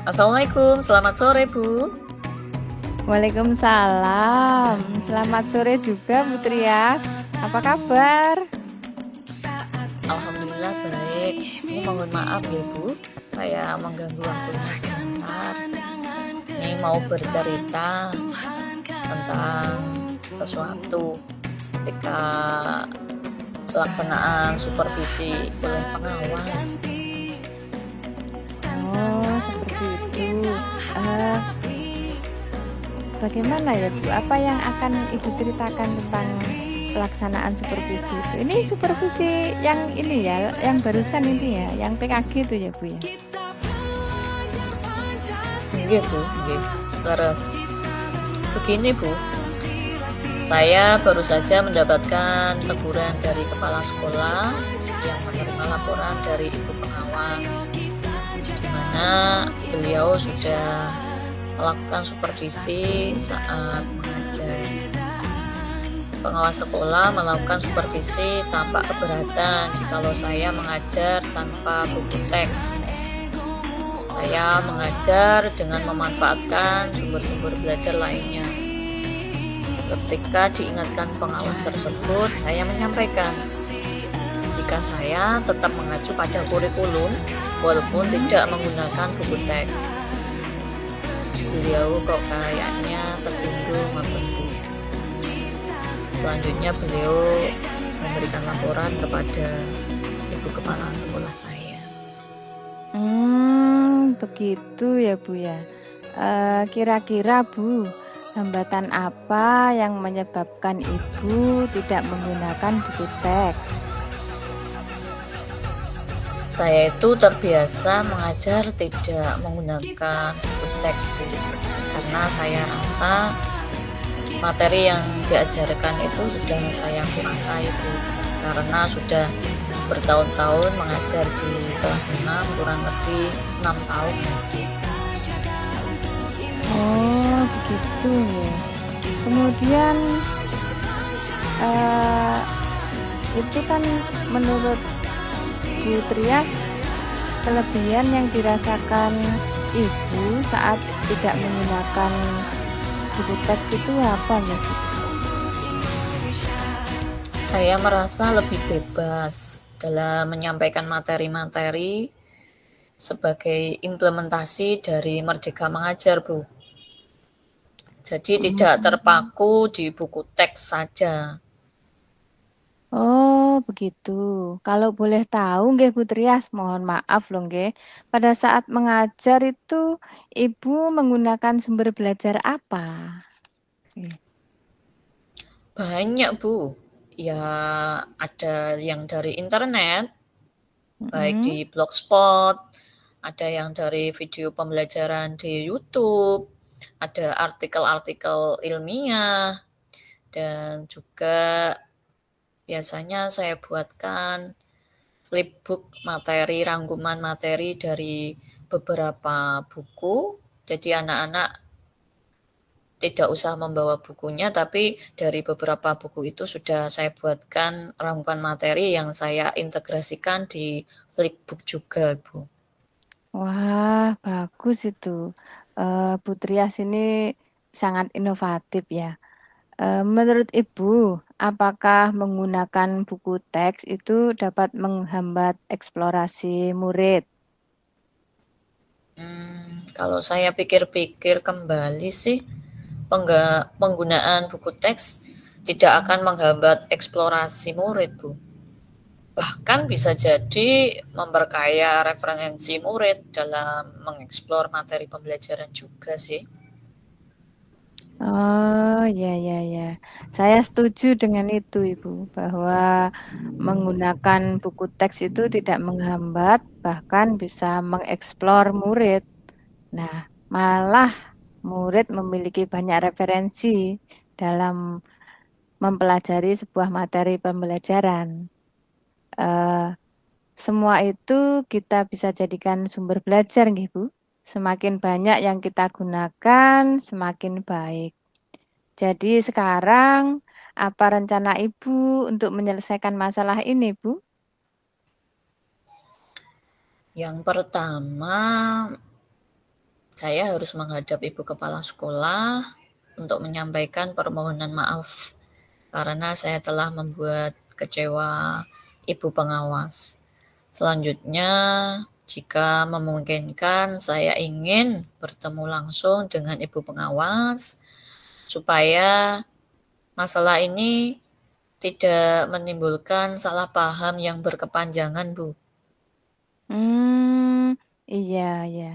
Assalamualaikum, selamat sore Bu. Waalaikumsalam. Selamat sore juga, Bu Trias. Apa kabar? Alhamdulillah baik. Ini mohon maaf ya Bu, saya mengganggu waktunya sebentar. Ini mau bercerita tentang sesuatu ketika pelaksanaan supervisi oleh pengawas. Oh, seperti itu. Eh, Bagaimana ya, Bu? Apa yang akan Ibu ceritakan tentang pelaksanaan supervisi itu? Ini supervisi yang ini ya, yang barusan ini ya, yang PKG itu ya, Bu ya? Nggih Bu, nggih. Terus begini Bu, saya baru saja mendapatkan teguran dari kepala sekolah yang menerima laporan dari ibu pengawas, di mana beliau sudah melakukan supervisi saat mengajar. Pengawas sekolah melakukan supervisi tanpa keberatan jikalau saya mengajar tanpa buku teks. Saya mengajar dengan memanfaatkan sumber-sumber belajar lainnya. Ketika diingatkan pengawas tersebut, saya menyampaikan jika saya tetap mengacu pada kurikulum walaupun tidak menggunakan buku teks. Beliau kok kayaknya tersinggung atau selanjutnya beliau memberikan laporan kepada ibu kepala sekolah saya. Begitu ya, Bu ya. Kira-kira Bu, hambatan apa yang menyebabkan Ibu tidak menggunakan buku teks? Saya itu terbiasa mengajar tidak menggunakan buku teks Bu, karena saya rasa materi yang diajarkan itu sudah saya kuasai Bu, karena sudah bertahun-tahun mengajar di kelas 6, kurang lebih 6 tahun ya Bu. Oh, begitu ya. Kemudian itu kan menurut Bu Trias, kelebihan yang dirasakan Ibu saat tidak menggunakan buku teks itu apa ya, Bu? Saya merasa lebih bebas dalam menyampaikan materi-materi sebagai implementasi dari Merdeka Mengajar, Bu. Jadi tidak terpaku di buku teks saja. Oh, begitu. Kalau boleh tahu nggih Bu Trias, mohon maaf loh nggih. Pada saat mengajar itu Ibu menggunakan sumber belajar apa? Nggih. Banyak, Bu. Ya, ada yang dari internet, baik di Mhm. Blogspot, ada yang dari video pembelajaran di YouTube, ada artikel-artikel ilmiah, dan juga biasanya saya buatkan flipbook materi, rangkuman materi dari beberapa buku. Jadi anak-anak tidak usah membawa bukunya, tapi dari beberapa buku itu sudah saya buatkan rangkuman materi yang saya integrasikan di flipbook juga, Bu. Wah, bagus itu. Bu Trias ini sangat inovatif ya. Menurut Ibu, apakah menggunakan buku teks itu dapat menghambat eksplorasi murid? Kalau saya pikir-pikir kembali sih, penggunaan buku teks tidak akan menghambat eksplorasi murid, Bu. Bahkan bisa jadi memperkaya referensi murid dalam mengeksplor materi pembelajaran juga sih. Oh, ya ya ya. Saya setuju dengan itu, Ibu, bahwa menggunakan buku teks itu tidak menghambat, bahkan bisa mengeksplor murid. Nah, malah murid memiliki banyak referensi dalam mempelajari sebuah materi pembelajaran. Eh, Semua itu kita bisa jadikan sumber belajar, nggih, Bu. Semakin banyak yang kita gunakan, semakin baik. Jadi sekarang apa rencana Ibu untuk menyelesaikan masalah ini, Bu? Yang pertama, saya harus menghadap Ibu Kepala Sekolah untuk menyampaikan permohonan maaf karena saya telah membuat kecewa Ibu Pengawas. Selanjutnya, jika memungkinkan, saya ingin bertemu langsung dengan Ibu Pengawas supaya masalah ini tidak menimbulkan salah paham yang berkepanjangan, Bu. Iya iya.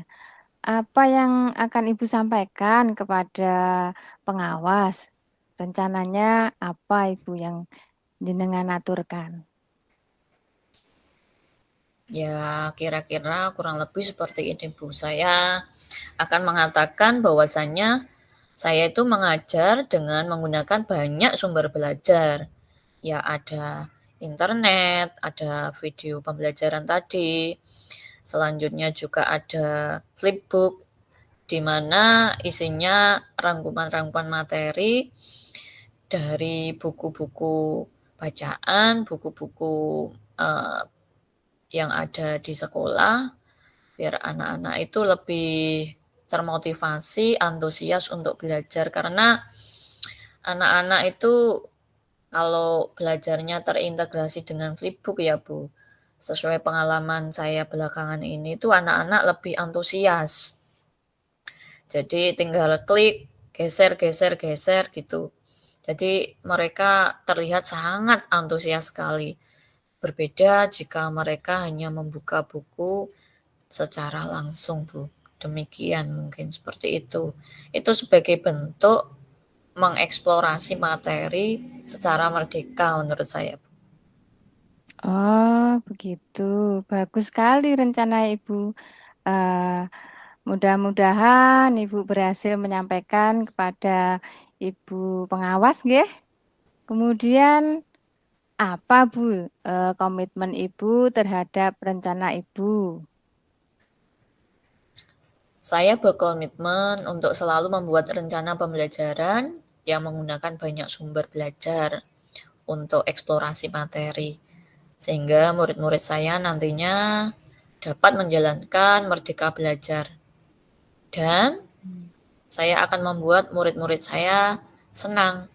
Apa yang akan Ibu sampaikan kepada pengawas? Rencananya apa Ibu yang jenengan aturkan? Ya, kira-kira kurang lebih seperti ini, Bu. Saya akan mengatakan bahwasannya saya itu mengajar dengan menggunakan banyak sumber belajar. Ya, ada internet, ada video pembelajaran tadi. Selanjutnya juga ada flipbook di mana isinya rangkuman-rangkuman materi dari buku-buku bacaan, buku-buku uh, yang ada di sekolah, biar anak-anak itu lebih termotivasi, antusias untuk belajar. Karena anak-anak itu kalau belajarnya terintegrasi dengan flipbook ya Bu, sesuai pengalaman saya belakangan ini itu anak-anak lebih antusias. Jadi tinggal klik, geser, geser, geser gitu. Jadi mereka terlihat sangat antusias sekali. Berbeda jika mereka hanya membuka buku secara langsung, Bu. Demikian mungkin seperti itu. Itu sebagai bentuk mengeksplorasi materi secara merdeka menurut saya, Bu. Oh, begitu. Bagus sekali rencana Ibu. Eee, mudah-mudahan Ibu berhasil menyampaikan kepada Ibu pengawas nggih. Kemudian apa Bu, komitmen Ibu terhadap rencana Ibu? Saya berkomitmen untuk selalu membuat rencana pembelajaran yang menggunakan banyak sumber belajar untuk eksplorasi materi, sehingga murid-murid saya nantinya dapat menjalankan merdeka belajar. Dan saya akan membuat murid-murid saya senang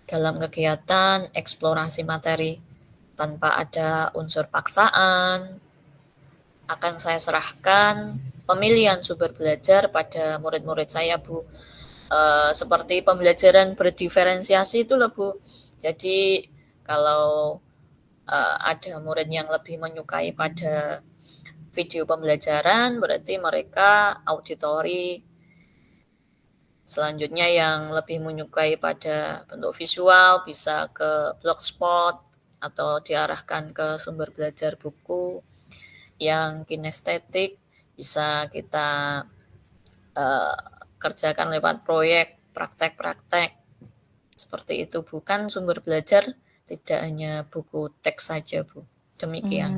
dalam kegiatan eksplorasi materi tanpa ada unsur paksaan. Akan saya serahkan pemilihan sumber belajar pada murid-murid saya, Bu. Seperti pembelajaran berdiferensiasi itu loh, Bu. Jadi kalau ada murid yang lebih menyukai pada video pembelajaran, berarti mereka auditori. Selanjutnya yang lebih menyukai pada bentuk visual bisa ke Blogspot atau diarahkan ke sumber belajar buku. Yang kinestetik bisa kita uh, kerjakan lewat proyek, praktek-praktek. Seperti itu, bukan sumber belajar tidak hanya buku teks saja, Bu. Demikian.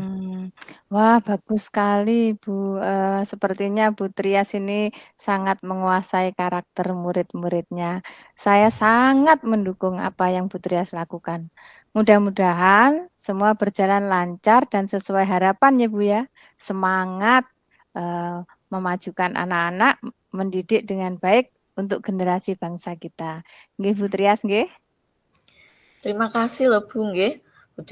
Wah bagus sekali Bu, sepertinya Bu Trias ini sangat menguasai karakter murid-muridnya. Saya sangat mendukung apa yang Bu Trias lakukan. Mudah-mudahan semua berjalan lancar dan sesuai harapan ya Bu ya. Semangat, memajukan anak-anak, mendidik dengan baik untuk generasi bangsa kita. Nggih Bu Trias nggih? Terima kasih loh Bu nggih. Bu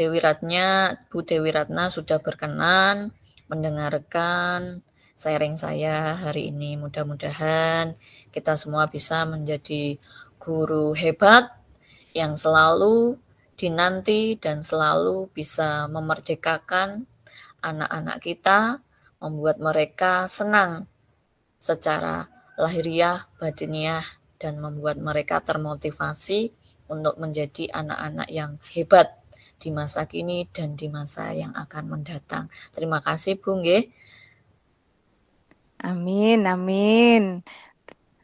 Dewi Ratna sudah berkenan mendengarkan sharing saya hari ini. Mudah-mudahan kita semua bisa menjadi guru hebat yang selalu dinanti dan selalu bisa memerdekakan anak-anak kita, membuat mereka senang secara lahiriah, batiniah, dan membuat mereka termotivasi untuk menjadi anak-anak yang hebat di masa kini dan di masa yang akan mendatang. Terima kasih Bu nggih. Amin amin.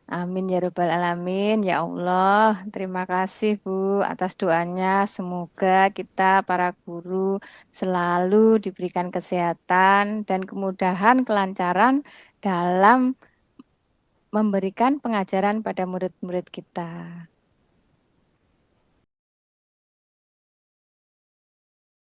Amin ya rabbal alamin. Ya Allah, terima kasih Bu atas doanya. Semoga kita para guru selalu diberikan kesehatan dan kemudahan, kelancaran dalam memberikan pengajaran pada murid-murid kita.